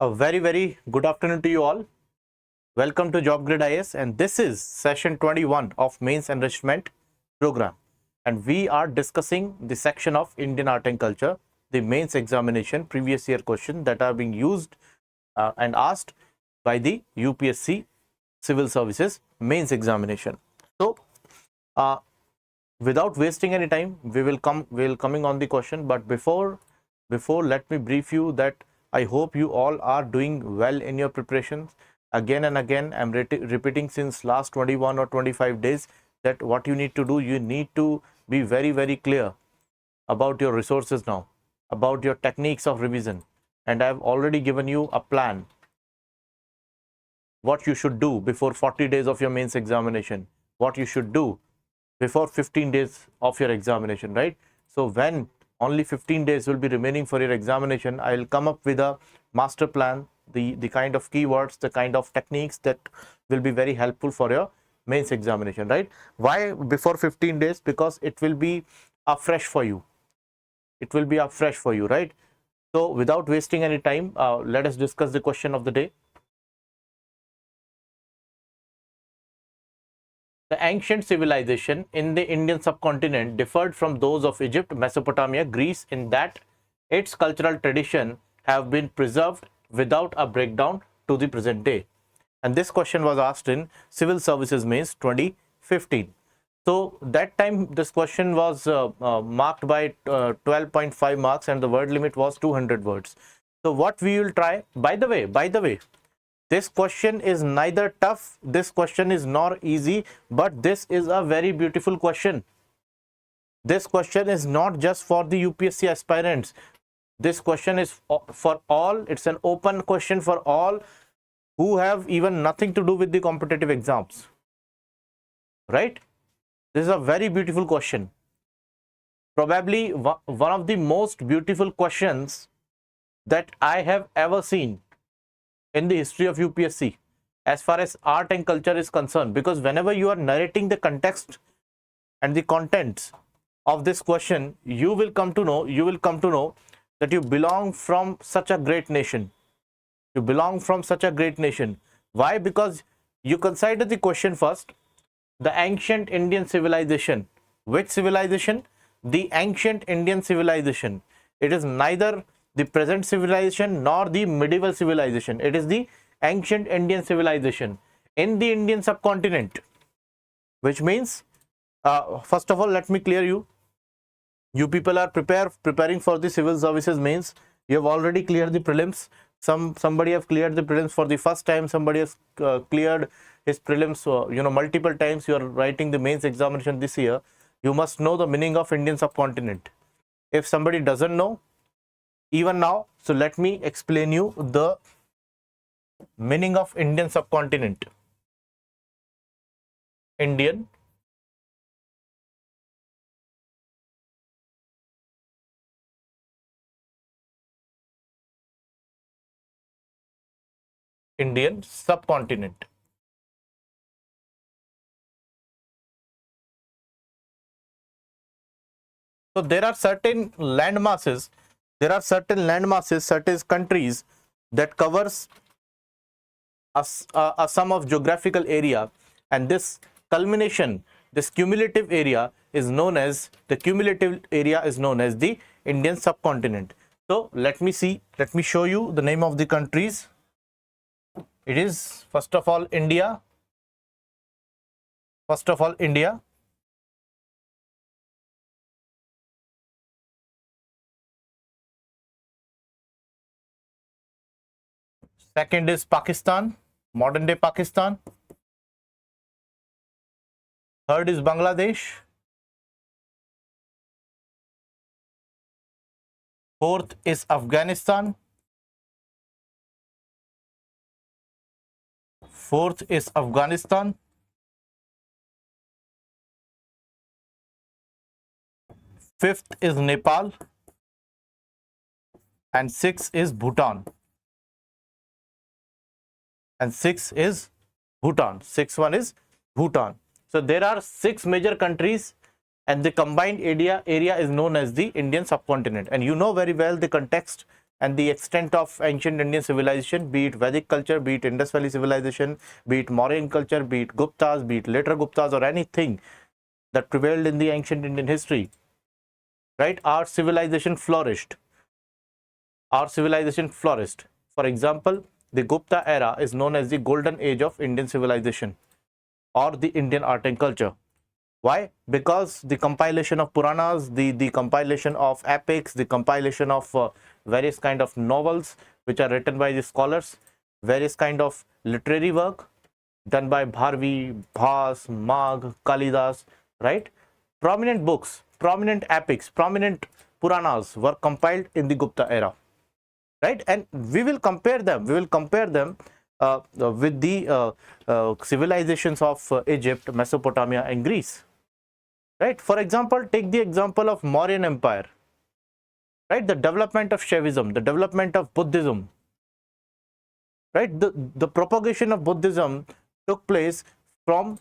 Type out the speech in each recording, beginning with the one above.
A very good afternoon to you all. Welcome to Job Grid IS, and this is session 21 of Mains Enrichment Program. And we are discussing the section of Indian art and culture, the mains examination previous year question that are being used and asked by the UPSC Civil Services mains examination. So, without wasting any time, we'll coming on the question. But before let me brief you that I hope you all are doing well in your preparations. Again and again, I'm repeating since last 21 or 25 days that what you need to do, you need to be very clear about your resources now, about your techniques of revision. And I've already given you a plan, what you should do before 40 days of your mains examination, what you should do before 15 days of your examination, right? So when only 15 days will be remaining for your examination, I'll come up with a master plan, the kind of keywords, the kind of techniques that will be very helpful for your mains examination, right? Why before 15 days? Because it will be afresh for you. It will be afresh for you, right? So without wasting any time, let us discuss the question of the day. The ancient civilization in the Indian subcontinent differed from those of Egypt, Mesopotamia, Greece in that its cultural tradition have been preserved without a breakdown to the present day. And this question was asked in Civil Services Mains 2015. So that time this question was marked by 12.5 marks and the word limit was 200 words. So what we will try, by the way, this question is neither tough, this question is nor easy, but this is a very beautiful question. This question is not just for the UPSC aspirants. This question is for all. It's an open question for all who have even nothing to do with the competitive exams, right? This is a very beautiful question. Probably one of the most beautiful questions that I have ever seen in the history of UPSC as far as art and culture is concerned, because whenever you are narrating the context and the contents of this question, you will come to know that you belong from such a great nation. You belong from such a great nation. Why? Because you consider the question first, the ancient Indian civilization. Which civilization? The ancient Indian civilization. It is neither the present civilization nor the medieval civilization. It is the ancient Indian civilization in the Indian subcontinent, which means first of all, let me clear you people are preparing for the civil services mains. You have already cleared the prelims. Somebody have cleared the prelims for the first time, somebody has cleared his prelims multiple times. You are writing the mains examination this year. You must know the meaning of Indian subcontinent. If somebody doesn't know even now, so let me explain you the meaning of Indian subcontinent. Indian subcontinent. So there are certain land masses, certain countries that covers a sum of geographical area, and this cumulative area is known as the Indian subcontinent. So let me show you the name of the countries. It is first of all India. Second is Pakistan, modern day Pakistan. Third is Bangladesh. Fourth is Afghanistan. Fifth is Nepal. And sixth is Bhutan. Sixth one is Bhutan. So there are 6 major countries and the combined area is known as the Indian subcontinent. And you know very well the context and the extent of ancient Indian civilization, be it Vedic culture, be it Indus Valley civilization, be it Mauryan culture, be it Guptas, be it later Guptas, or anything that prevailed in the ancient Indian history, right? Our civilization flourished. Our civilization flourished. For example, the Gupta era is known as the golden age of Indian civilization or the Indian art and culture. Why? Because the compilation of Puranas, the compilation of epics, the compilation of various kind of novels which are written by the scholars, various kind of literary work done by Bharvi, Bhas, Magh, Kalidas, right? Prominent books, prominent epics, prominent Puranas were compiled in the Gupta era, right? And we will compare them. We will compare them with the civilizations of Egypt, Mesopotamia, and Greece. Right? For example, take the example of Mauryan Empire, right? The development of Shaivism, the development of Buddhism, right? The propagation of Buddhism took place from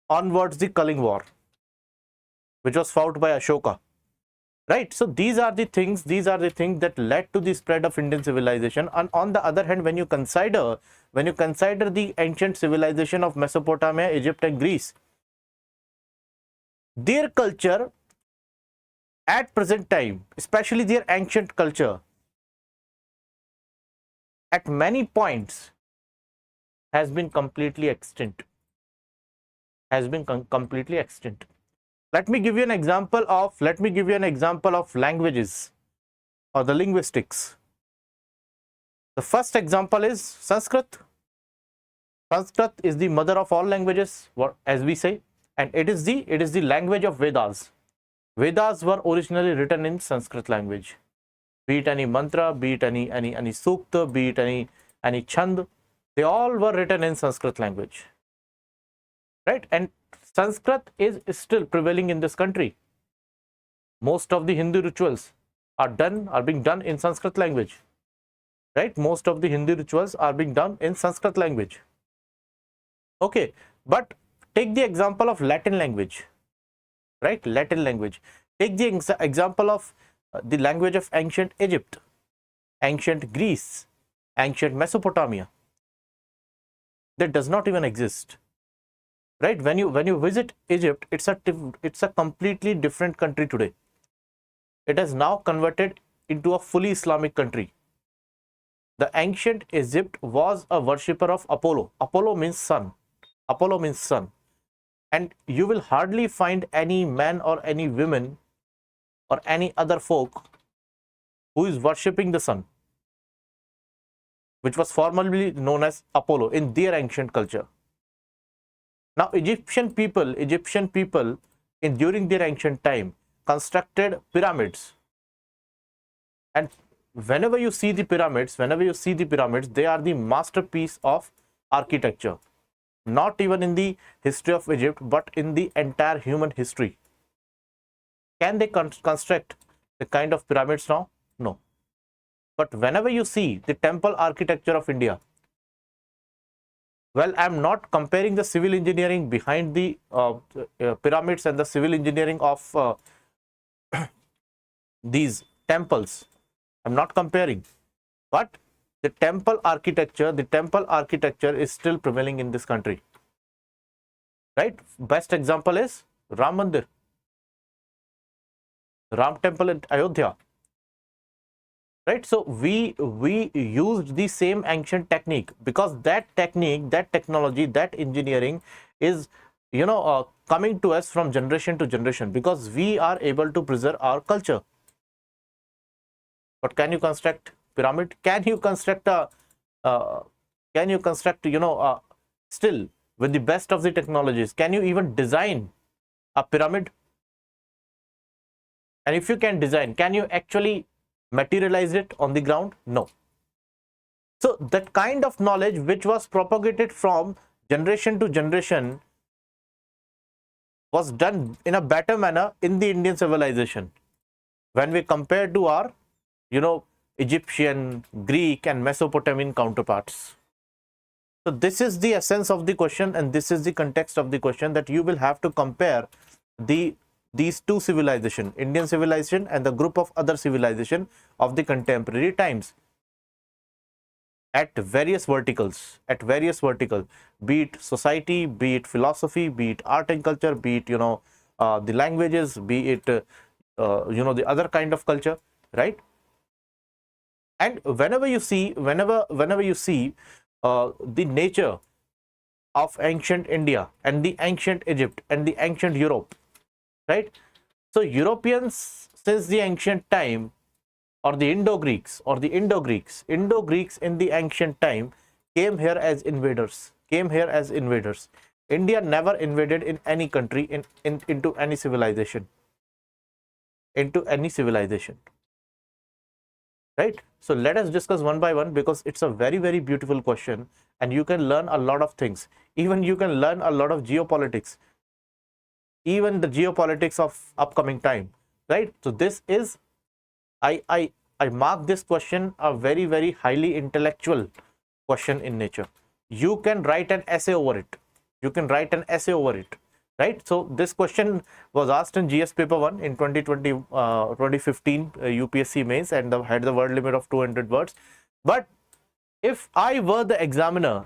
onwards the Kaling War, which was fought by Ashoka, right? So these are the things that led to the spread of Indian civilization. And on the other hand, when you consider the ancient civilization of Mesopotamia, Egypt, and Greece, their culture at present time, especially their ancient culture, at many points has been completely extinct. Completely extinct. Let me give you an example of languages or the linguistics. The first example is Sanskrit. Sanskrit is the mother of all languages, as we say. And it is the language of Vedas. Vedas were originally written in Sanskrit language. Be it any mantra, be it any sukta, be it any chand, they all were written in Sanskrit language, right? And Sanskrit is still prevailing in this country. Most of the Hindu rituals are being done in Sanskrit language, right? Most of the Hindu rituals are being done in Sanskrit language. Okay, but take the example of Latin language, right? Latin language. Take the example of the language of ancient Egypt, ancient Greece, ancient Mesopotamia. That does not even exist, right? When you visit Egypt, it's a completely different country today. It has now converted into a fully Islamic country. The ancient Egypt was a worshipper of Apollo. Apollo means sun. Apollo means sun. And you will hardly find any man or any women or any other folk who is worshipping the sun, which was formerly known as Apollo in their ancient culture. Now, Egyptian people during their ancient time constructed pyramids. And whenever you see the pyramids, they are the masterpiece of architecture. Not even in the history of Egypt, but in the entire human history. Can they construct the kind of pyramids now? No. But whenever you see the temple architecture of India, well, I'm not comparing the civil engineering behind the pyramids and the civil engineering of these temples. I'm not comparing. But the temple architecture is still prevailing in this country, right? Best example is Ram Mandir, Ram temple in Ayodhya, right? So we used the same ancient technique, because that technique, that technology, that engineering is coming to us from generation to generation, because we are able to preserve our culture. But can you construct pyramid? Can you construct still with the best of the technologies, can you even design a pyramid? And if you can design, can you actually materialize it on the ground? No. So that kind of knowledge which was propagated from generation to generation was done in a better manner in the Indian civilization when we compare to our Egyptian, Greek, and Mesopotamian counterparts. So this is the essence of the question, and this is the context of the question, that you will have to compare the these two civilization, Indian civilization and the group of other civilization of the contemporary times, at various verticals, be it society, be it philosophy, be it art and culture, be it the languages, be it the other kind of culture, right? And whenever you see the nature of ancient India and the ancient Egypt and the ancient Europe, right? So Europeans since the ancient time, or the Indo-Greeks in the ancient time came here as invaders. India never invaded in any country, into any civilization, right? So let us discuss one by one, because it's a very, very beautiful question and you can learn a lot of things. Even you can learn a lot of geopolitics, even the geopolitics of upcoming time, right? So this is, I mark this question a very, very highly intellectual question in nature. You can write an essay over it. Right? So this question was asked in GS paper 1 in 2015 UPSC Mains, and had the word limit of 200 words. But if I were the examiner,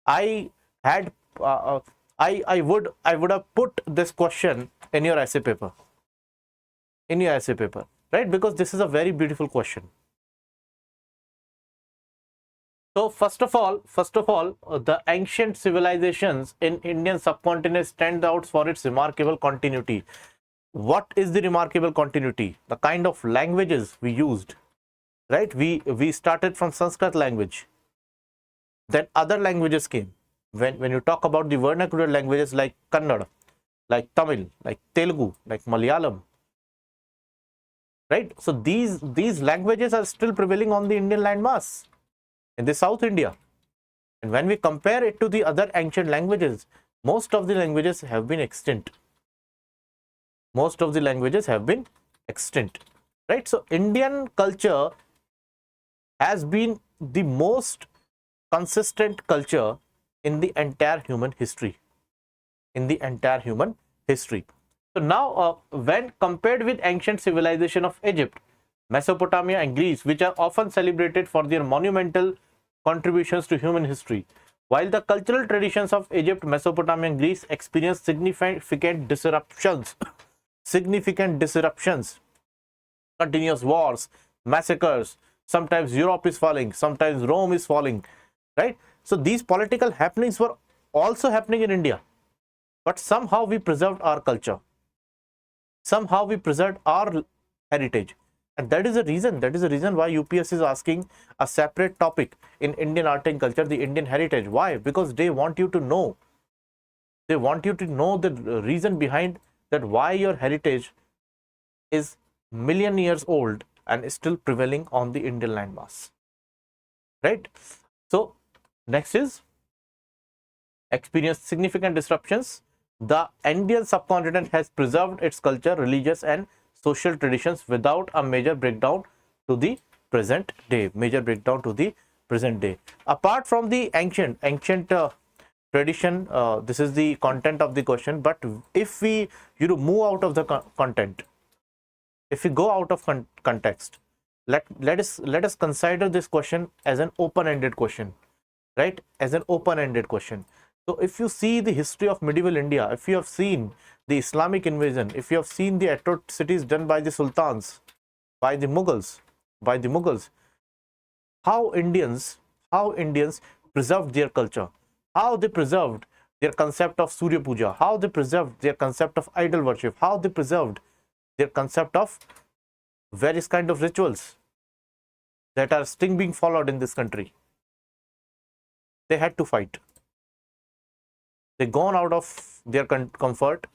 I had I would have put this question in your essay paper, right? Because this is a very beautiful question. So first of all, the ancient civilizations in Indian subcontinent stand out for its remarkable continuity. What is the remarkable continuity? The kind of languages we used, right? We started from Sanskrit language, then other languages came. When you talk about the vernacular languages like Kannada, like Tamil, like Telugu, like Malayalam, right? So these languages are still prevailing on the Indian landmass in the South India. And when we compare it to the other ancient languages, most of the languages have been extinct. Right? So Indian culture has been the most consistent culture in the entire human history. So now, when compared with ancient civilization of Egypt, Mesopotamia and Greece, which are often celebrated for their monumental contributions to human history, while the cultural traditions of Egypt, Mesopotamia and Greece experienced significant disruptions, continuous wars, massacres, sometimes Europe is falling, sometimes Rome is falling, right? So these political happenings were also happening in India, but somehow we preserved our culture, somehow we preserved our heritage. And that is the reason why UPSC is asking a separate topic in Indian art and culture, the Indian heritage. Why? Because they want you to know. They want you to know the reason behind that, why your heritage is million years old and is still prevailing on the Indian landmass. Right? So next is experienced significant disruptions. The Indian subcontinent has preserved its culture, religious and social traditions without a major breakdown to the present day. Apart from the ancient tradition, this is the content of the question. But if we move out of the content, if we go out of context, let us consider this question as an open-ended question, right? So if you see the history of medieval India, if you have seen the Islamic invasion, if you have seen the atrocities done by the sultans, by the Mughals, how Indians preserved their culture, how they preserved their concept of Surya Puja, how they preserved their concept of idol worship, how they preserved their concept of various kind of rituals that are still being followed in this country. They had to fight. They gone out of their comfort.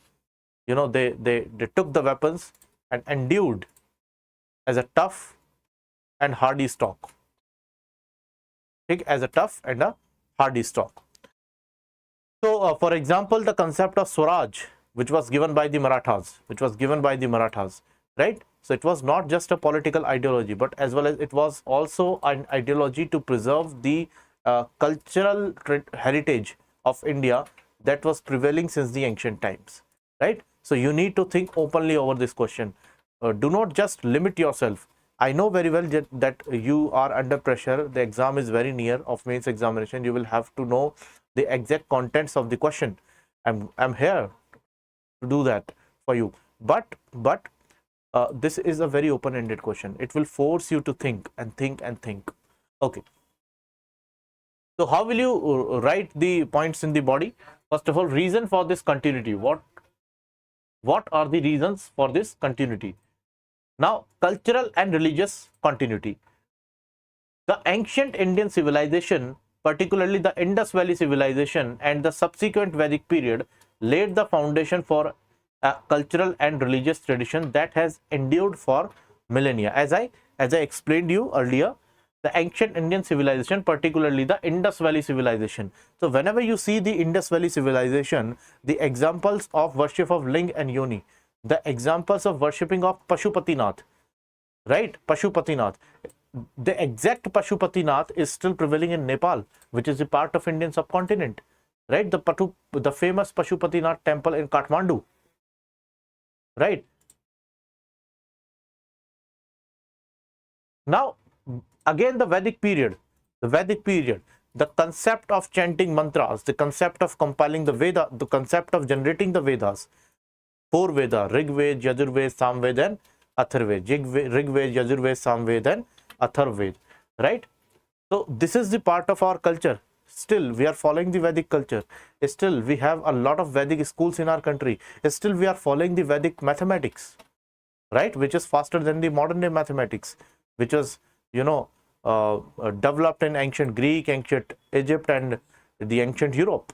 They took the weapons and endured as a tough and hardy stock. So, for example, the concept of Swaraj, which was given by the Marathas, right? So it was not just a political ideology, but as well as it was also an ideology to preserve the cultural heritage of India that was prevailing since the ancient times, right? So you need to think openly over this question. Do not just limit yourself. I know very well that you are under pressure. The exam is very near of mains examination. You will have to know the exact contents of the question. I'm here to do that for you. But this is a very open-ended question. It will force you to think and think and think. Okay. So how will you write the points in the body? First of all, reason for this continuity. What are the reasons for this continuity? Now, cultural and religious continuity. The ancient Indian civilization, particularly the Indus Valley civilization and the subsequent Vedic period, laid the foundation for a cultural and religious tradition that has endured for millennia. As I explained you earlier, the ancient Indian civilization, particularly the Indus Valley civilization. So whenever you see the Indus Valley civilization, the examples of worship of Ling and Yoni, the examples of worshipping of Pashupatinath, right? Pashupatinath. The exact Pashupatinath is still prevailing in Nepal, which is a part of Indian subcontinent, right? The famous Pashupatinath temple in Kathmandu, right? Now, again, the Vedic period, the concept of chanting mantras, the concept of compiling the Veda, the concept of generating the Vedas, 4 Veda, Rig Ved, Yajur Ved, Sam Ved and Athar Ved, Rig Ved, Yajur Ved, Sam Ved and Athar Ved, right? So this is the part of our culture. Still, we are following the Vedic culture. Still, we have a lot of Vedic schools in our country. Still, we are following the Vedic mathematics, right? Which is faster than the modern day mathematics, which was, you know, developed in ancient Greek, ancient Egypt and the ancient Europe,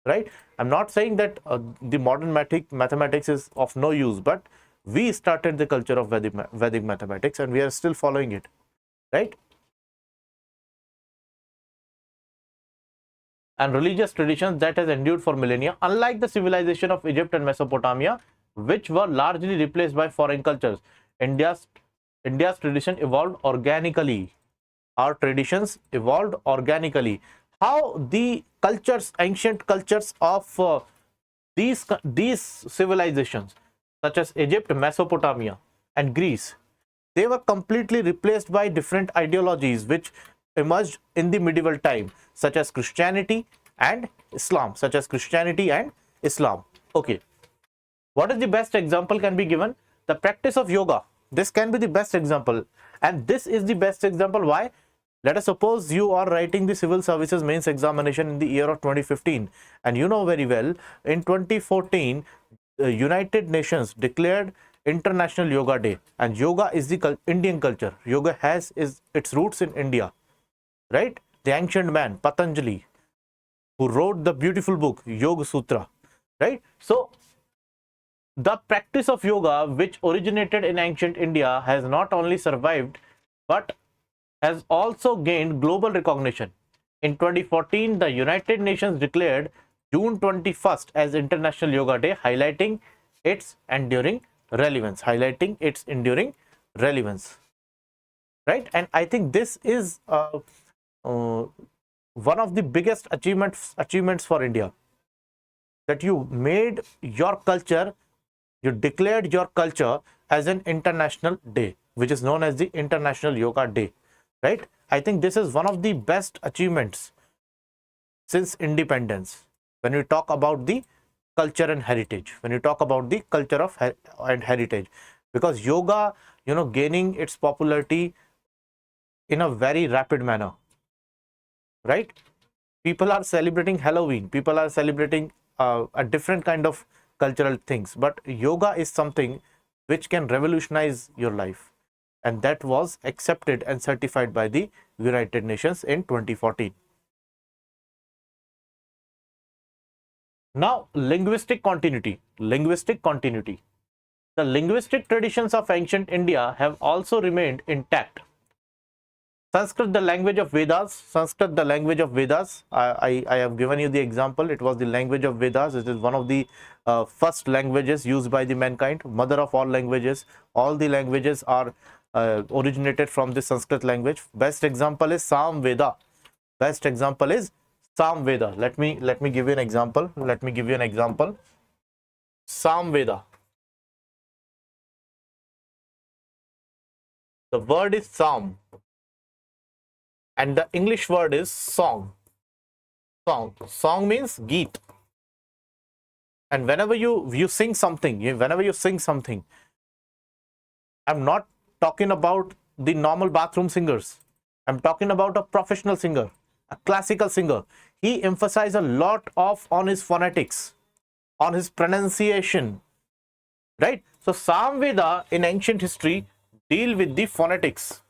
right? I'm not saying that the modern mathematics is of no use, but we started the culture of Vedic mathematics and we are still following it, right? And religious traditions that has endured for millennia, unlike the civilization of Egypt and Mesopotamia, which were largely replaced by foreign cultures. India's tradition evolved organically. Our traditions evolved organically. How the cultures, ancient cultures of these civilizations, such as Egypt, Mesopotamia, and Greece, they were completely replaced by different ideologies which emerged in the medieval time, such as Christianity and Islam, Okay. What is the best example can be given? The practice of yoga. This can be the best example. And this is the best example. Why? Let us suppose you are writing the civil services mains examination in the year of 2015. And you know very well, in 2014, the United Nations declared International Yoga Day. And yoga is the Indian culture. Yoga has its roots in India, right? The ancient man, Patanjali, who wrote the beautiful book, Yoga Sutra, right? So, the practice of yoga, which originated in ancient India, has not only survived, but has also gained global recognition. In 2014, the United Nations declared June 21st as International Yoga Day, highlighting its enduring relevance, right? And I think this is one of the biggest achievements for India, that you made your culture, you declared your culture as an international day, which is known as the International Yoga Day, right? I think this is one of the best achievements since independence. When we talk about the culture and heritage, because yoga, you know, gaining its popularity in a very rapid manner, right? People are celebrating Halloween, people are celebrating a different kind of cultural things, but yoga is something which can revolutionize your life, and that was accepted and certified by the United Nations in 2014. Now, linguistic continuity. The linguistic traditions of ancient India have also remained intact. Sanskrit, the language of Vedas. I have given you the example. It was the language of Vedas. It is one of the first languages used by the mankind, mother of all languages. All the languages are originated from the Sanskrit language. Best example is Sam Veda. Let me give you an example. Samveda. The word is Sam, and the English word is song. Song means geet. And whenever you sing something, whenever you sing something, I'm not talking about the normal bathroom singers. I'm talking about a professional singer, a classical singer. He emphasized a lot on his phonetics, on his pronunciation, right? So Samveda in ancient history deal with the phonetics.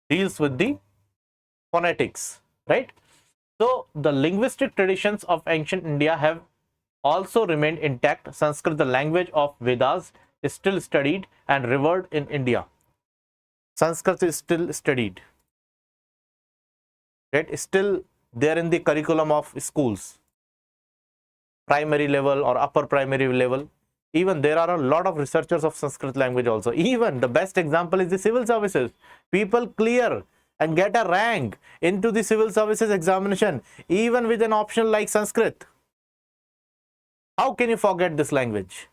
Deals with the phonetics, right? So the linguistic traditions of ancient India have also remained intact. Sanskrit, the language of Vedas, is still studied and revered in India. Sanskrit is still studied, right? It's still there in the curriculum of schools, primary level or upper primary level. Even there are a lot of researchers of Sanskrit language also. Even the best example is the civil services. People clear and get a rank into the civil services examination, even with an option like Sanskrit. How can you forget this language?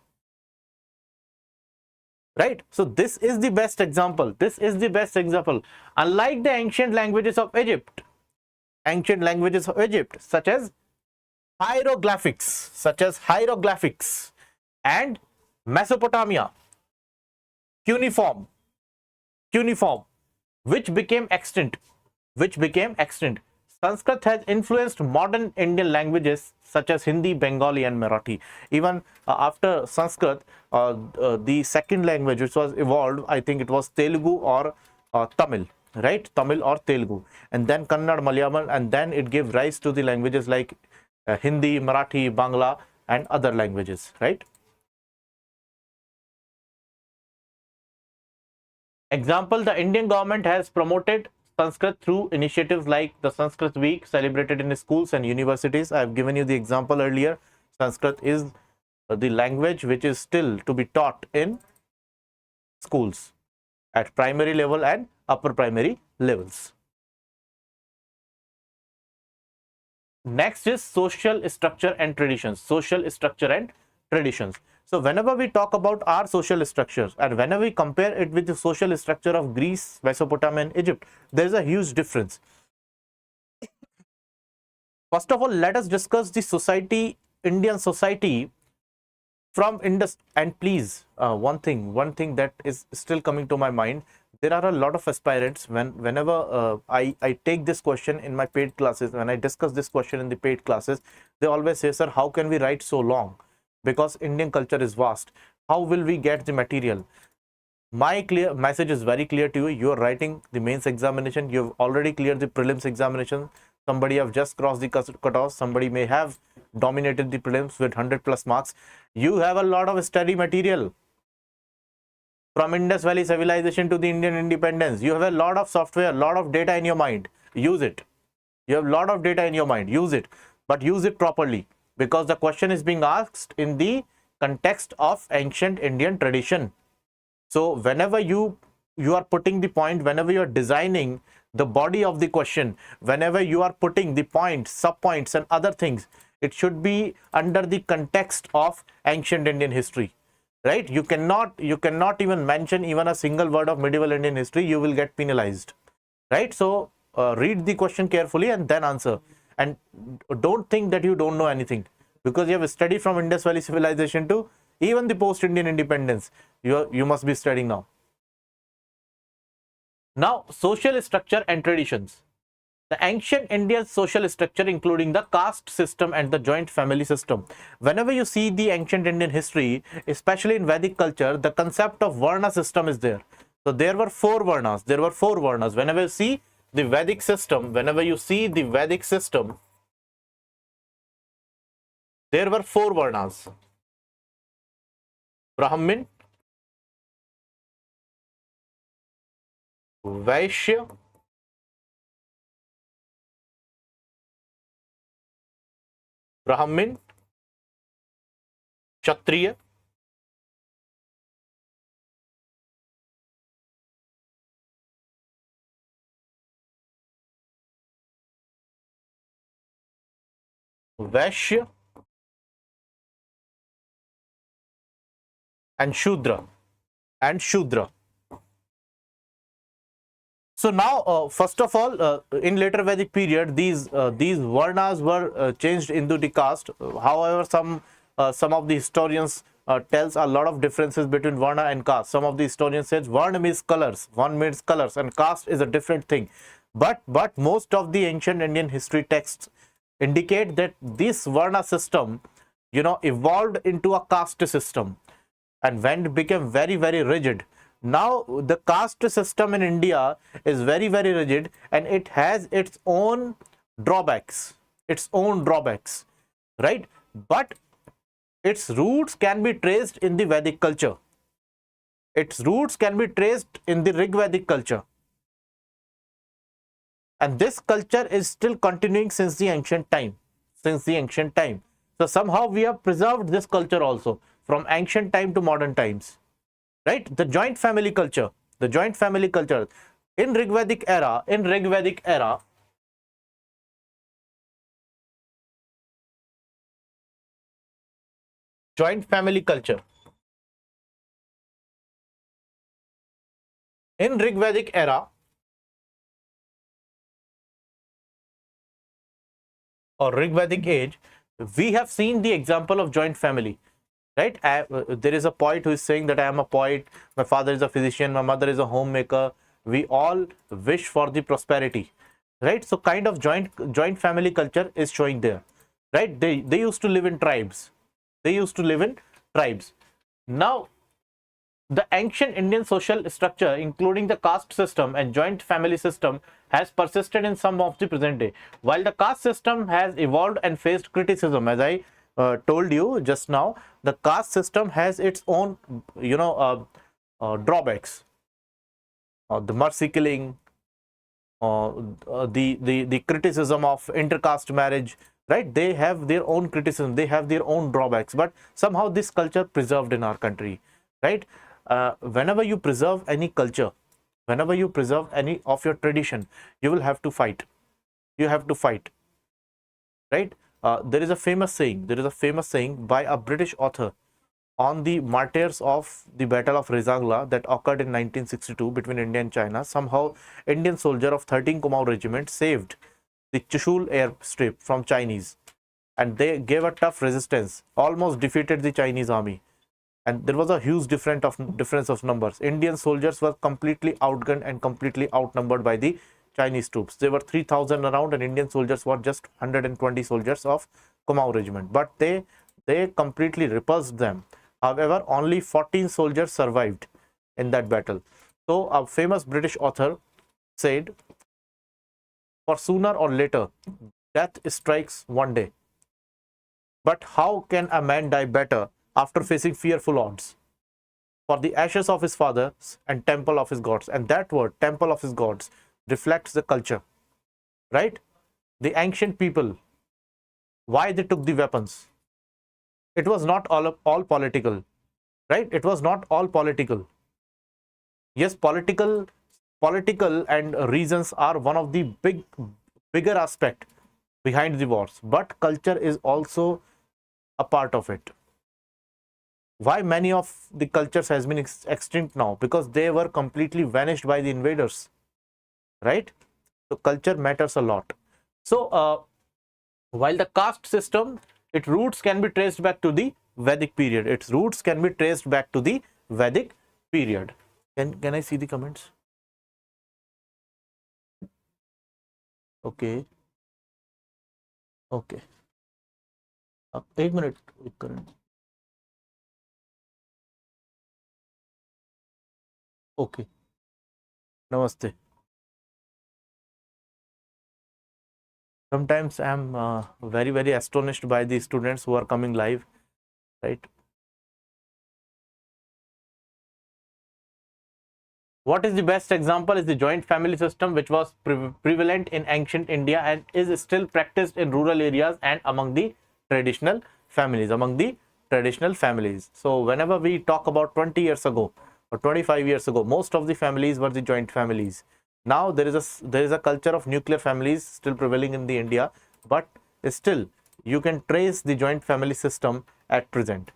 Right? So this is the best example. This is the best example. Unlike the ancient languages of Egypt, such as hieroglyphics, and Mesopotamia, cuneiform, which became extinct. Sanskrit has influenced modern Indian languages such as Hindi, Bengali, and Marathi. Even after Sanskrit, the second language which was evolved, I think it was Telugu or Tamil, right? Tamil or Telugu, and then Kannada, Malayalam, and then it gave rise to the languages like Hindi, Marathi, Bangla, and other languages, right? Example, the Indian government has promoted Sanskrit through initiatives like the Sanskrit Week celebrated in schools and universities. I have given you the example earlier. Sanskrit is the language which is still to be taught in schools at primary level and upper primary levels. Next is social structure and traditions. So whenever we talk about our social structures and whenever we compare it with the social structure of Greece, Mesopotamia, and Egypt, there is a huge difference. First of all, let us discuss the Indian society from Indus. And please, one thing that is still coming to my mind, there are a lot of aspirants whenever I take this question in my paid classes, when I discuss this question in the paid classes, they always say, sir, how can we write so long? Because Indian culture is vast. How will we get the material? My clear message is very clear to you. You are writing the mains examination. You've already cleared the prelims examination. Somebody have just crossed the cutoff. Somebody may have dominated the prelims with 100+ marks. You have a lot of study material. From Indus Valley civilization to the Indian independence, you have a lot of software, a lot of data in your mind. Use it. You have a lot of data in your mind. Use it. But use it properly, because the question is being asked in the context of ancient Indian tradition. So whenever you are putting the point, whenever you are designing the body of the question, whenever you are putting the points, sub-points, and other things, it should be under the context of ancient Indian history, right? You cannot even mention even a single word of medieval Indian history. You will get penalized, right? So read the question carefully and then answer. And don't think that you don't know anything, because you have studied from Indus Valley civilization to even the post-Indian independence. You must be studying now. Now, social structure and traditions. The ancient Indian social structure, including the caste system and the joint family system. Whenever you see the ancient Indian history, especially in Vedic culture, the concept of Varna system is there. So there were four Varnas. Whenever you see the Vedic system, there were four Varnas: Brahmin, Vaishya, Brahmin, Kshatriya, Vaishya and Shudra. So now, first of all, in later Vedic period, these varnas were changed into the caste. However, some of the historians tells a lot of differences between varna and caste. Some of the historians says varna means colors, and caste is a different thing. But most of the ancient Indian history texts indicate that this varna system, evolved into a caste system, and when it became very rigid. Now the caste system in India is very rigid, and it has its own drawbacks, right? But its roots can be traced in the Vedic culture. Its roots can be traced in the Rig Vedic culture, and this culture is still continuing since the ancient time. So somehow we have preserved this culture also from ancient time to modern times, right? The joint family culture in Rig Vedic era, joint family culture in Rig Vedic era or Rig Vedic age, we have seen the example of joint family, right? There is a poet who is saying that I am a poet, my father is a physician, my mother is a homemaker, we all wish for the prosperity, right? So kind of joint family culture is showing there, right? They used to live in tribes. Now the ancient Indian social structure, including the caste system and joint family system, has persisted in some of the present day. While the caste system has evolved and faced criticism, as I told you just now, the caste system has its own, drawbacks. The mercy killing, the criticism of intercaste marriage, right? They have their own criticism, they have their own drawbacks, but somehow this culture preserved in our country, right? Whenever you preserve any culture, whenever you preserve any of your tradition, you will have to fight. Right? There is a famous saying by a British author on the martyrs of the Battle of Rezangla that occurred in 1962 between India and China. Somehow, Indian soldier of 13 Kumaon Regiment saved the Chushul airstrip from Chinese, and they gave a tough resistance, almost defeated the Chinese army. And there was a huge difference of numbers. Indian soldiers were completely outgunned and completely outnumbered by the Chinese troops. They were 3,000 around, and Indian soldiers were just 120 soldiers of Kumaon Regiment. But they completely repulsed them. However, only 14 soldiers survived in that battle. So a famous British author said, for sooner or later, death strikes one day. But how can a man die better after facing fearful odds? For the ashes of his fathers and temple of his gods. And that word, temple of his gods, reflects the culture, right? The ancient people, why they took the weapons? It was not all political, right? It was not all political. Yes, political and reasons are one of the bigger aspect behind the wars, but culture is also a part of it. Why many of the cultures has been extinct now? Because they were completely vanished by the invaders, right? So culture matters a lot. So while the caste system, its roots can be traced back to the Vedic period. Can I see the comments? Okay. एक minute करें. Okay. Namaste. Sometimes I am very astonished by the students who are coming live, right? What is the best example is the joint family system, which was prevalent in ancient India and is still practiced in rural areas and among the traditional families. So whenever we talk about 20 years ago or 25 years ago, most of the families were the joint families. Now there is a culture of nuclear families still prevailing in the India, but still you can trace the joint family system at present,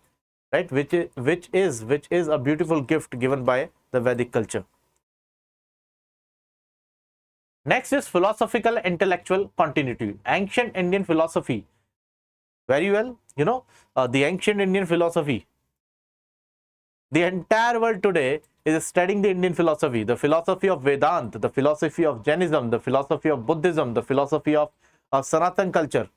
right? Which is a beautiful gift given by the Vedic culture. Next is philosophical intellectual continuity. Ancient Indian philosophy, very well, the ancient Indian philosophy. The entire world today is studying the Indian philosophy, the philosophy of Vedanta, the philosophy of Jainism, the philosophy of Buddhism, the philosophy of Sanatan culture.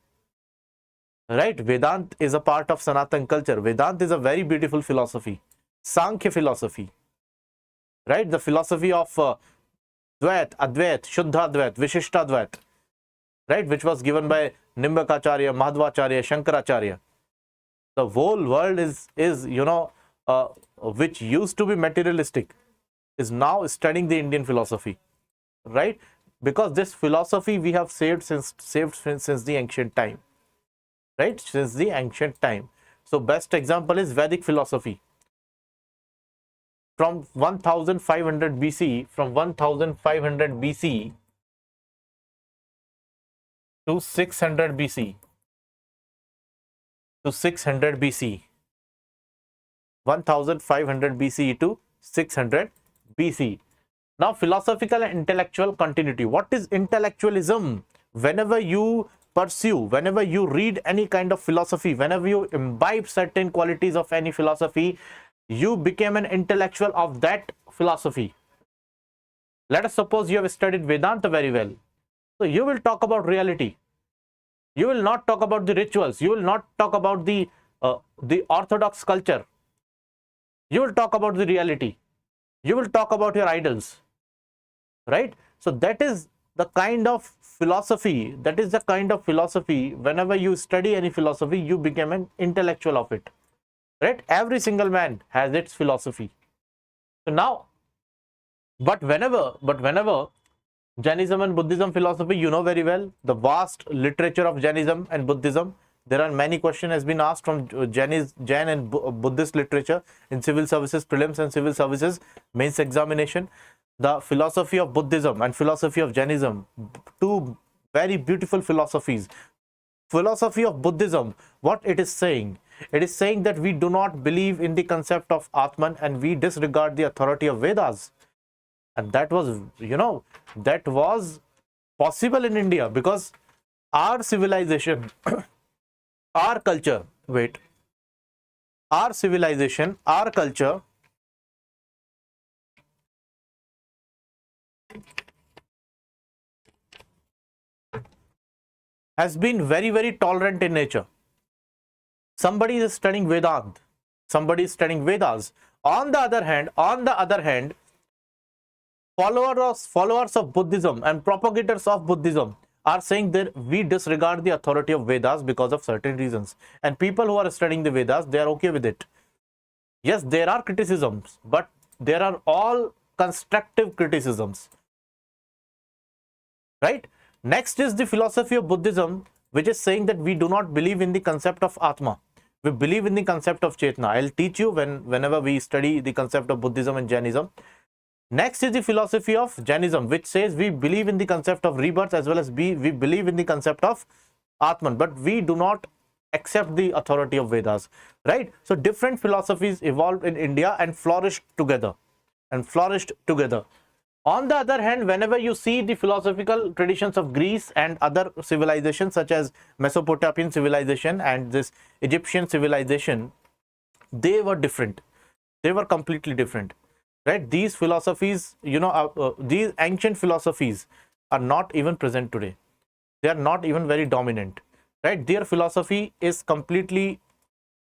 Right? Vedanta is a part of Sanatan culture. Vedanta is a very beautiful philosophy. Sankhya philosophy. Right? The philosophy of Dvait, Advait, Shuddha Advait, Vishishta Advait. Right? Which was given by Nimbakacharya, Madhvacharya, Shankaracharya. The whole world is which used to be materialistic, is now studying the Indian philosophy, right? Because this philosophy we have saved since the ancient time, right? Since the ancient time. So best example is Vedic philosophy. From 1500 BC, from 1500 BC to 600 BC, to 600 BC, 1500 BC to 600 BC. Now, philosophical and intellectual continuity. What is intellectualism? Whenever you pursue, whenever you read any kind of philosophy, whenever you imbibe certain qualities of any philosophy, you become an intellectual of that philosophy. Let us suppose you have studied Vedanta very well. So you will talk about reality. You will not talk about the rituals. You will not talk about the orthodox culture. You will talk about the reality. You will talk about your idols, right? So that is the kind of philosophy, whenever you study any philosophy, you become an intellectual of it, right? Every single man has its philosophy. So now, but whenever Jainism and Buddhism philosophy, you know very well, the vast literature of Jainism and Buddhism. There are many questions has been asked from Jain and Buddhist literature in civil services prelims and civil services mains examination. The philosophy of Buddhism and philosophy of Jainism, two very beautiful philosophies. Philosophy of Buddhism, what it is saying? It is saying that we do not believe in the concept of Atman and we disregard the authority of Vedas. And that was, that was possible in India because our civilization, our culture, our civilization, our culture has been very, very tolerant in nature. Somebody is studying Vedanta, somebody is studying Vedas. On the other hand, followers of Buddhism and propagators of Buddhism are saying that we disregard the authority of Vedas because of certain reasons. And people who are studying the Vedas, they are okay with it. Yes, there are criticisms, but there are all constructive criticisms, right? Next is the philosophy of Buddhism, which is saying that we do not believe in the concept of Atma. We believe in the concept of Chetna. I'll teach you whenever we study the concept of Buddhism and Jainism. Next is the philosophy of Jainism, which says we believe in the concept of rebirth as well as we believe in the concept of Atman, but we do not accept the authority of Vedas, right? So different philosophies evolved in India and flourished together. On the other hand, whenever you see the philosophical traditions of Greece and other civilizations such as Mesopotamian civilization and this Egyptian civilization, they were different. They were completely different, right? These philosophies, these ancient philosophies are not even present today. They are not even very dominant, right? Their philosophy is completely,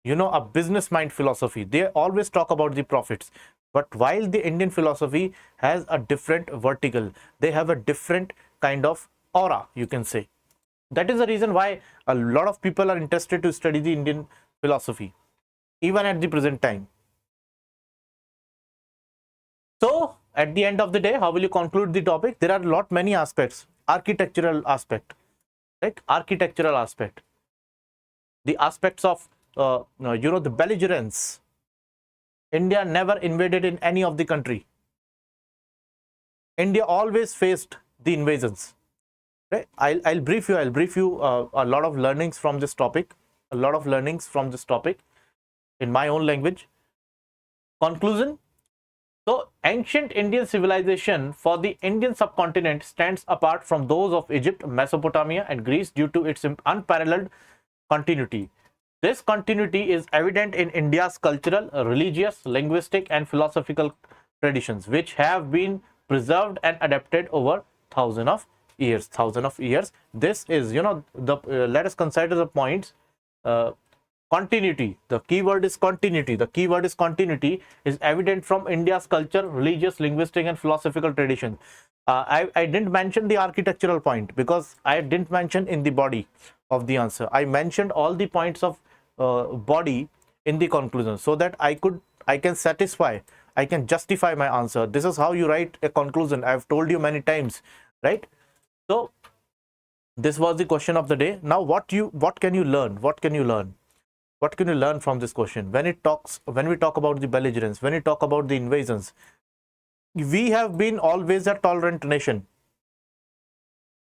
a business mind philosophy. They always talk about the profits. But while the Indian philosophy has a different vertical, they have a different kind of aura, you can say. That is the reason why a lot of people are interested to study the Indian philosophy, even at the present time. So, at the end of the day, how will you conclude the topic? There are many aspects. Architectural aspect, right? Architectural aspect. The aspects of, the belligerence. India never invaded in any of the country. India always faced the invasions. Right? I'll brief you. I'll brief you a lot of learnings from this topic. A lot of learnings from this topic in my own language. Conclusion. So, ancient Indian civilization for the Indian subcontinent stands apart from those of Egypt, Mesopotamia, and Greece due to its unparalleled continuity. This continuity is evident in India's cultural, religious, linguistic, and philosophical traditions, which have been preserved and adapted over thousands of years. This is, the let us consider the points. Continuity. The keyword is continuity. The keyword is continuity is evident from India's culture, religious, linguistic, and philosophical tradition. I didn't mention the architectural point because I didn't mention in the body of the answer. I mentioned all the points of body in the conclusion so that I can satisfy, I can justify my answer. This is how you write a conclusion. I've told you many times, right? So this was the question of the day. Now what can you learn? What can you learn? What can you learn from this question? When we talk about the belligerents, when we talk about the invasions, we have been always a tolerant nation.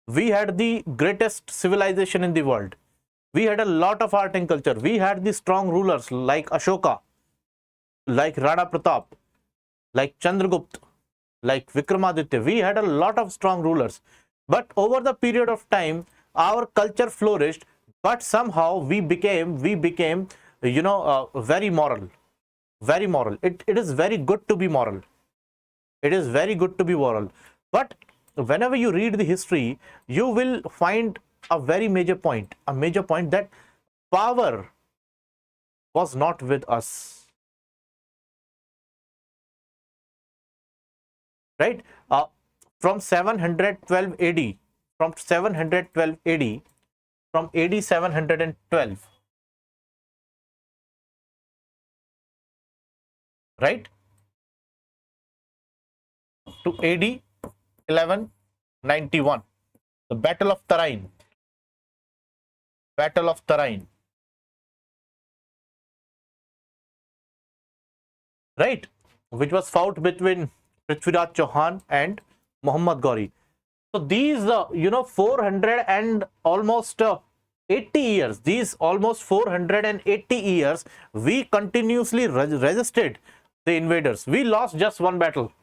We had the greatest civilization in the world. We had a lot of art and culture. We had the strong rulers like Ashoka, like Rana Pratap, like Chandragupta, like Vikramaditya. We had a lot of strong rulers. But over the period of time, our culture flourished, but somehow we became very moral. It is very good to be moral. It is very good to be moral. But whenever you read the history, you will find a very major point that power was not with us. Right? From 712 AD, from AD 712, right, to AD 1191, the Battle of Tarain, right, which was fought between Prithviraj Chauhan and Muhammad Ghori. So these 400 and almost 80 years, these almost 480 years, we continuously resisted the invaders. We lost just one battle,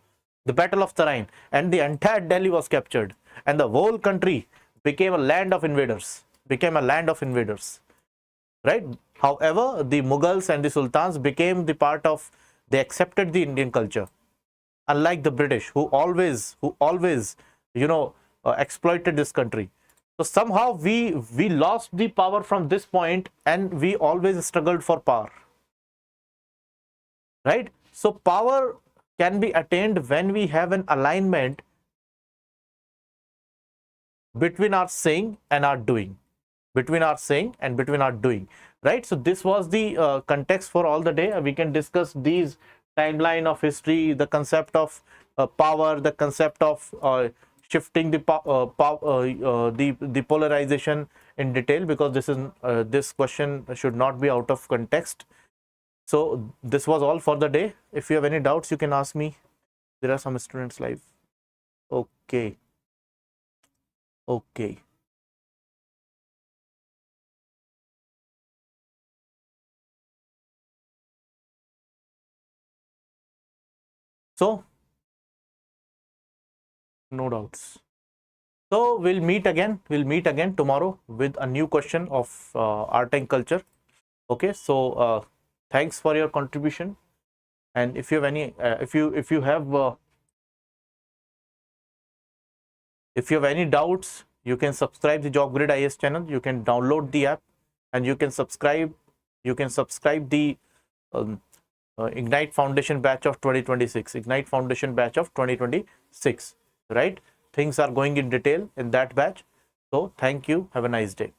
the Battle of Tarain, and the entire Delhi was captured, and the whole country became a land of invaders. Right? However, the Mughals and the Sultans became the part of, they accepted the Indian culture, unlike the British, who always exploited this country. So somehow we lost the power from this point, and we always struggled for power. Right? So power can be attained when we have an alignment between our saying and our doing. Right? So this was the context for all the day. We can discuss these timeline of history, the concept of power, the concept of shifting the polarization in detail, because this question should not be out of context. So this was all for the day. If you have any doubts, you can ask me. There are some students live. Okay. So no doubts. So we'll meet again tomorrow with a new question of art and culture. Okay, so thanks for your contribution, and if you have any if you have any doubts, you can subscribe the JobGrid IS channel. You can download the app, and you can subscribe the Ignite Foundation batch of 2026. Right? Things are going in detail in that batch. So thank you. Have a nice day.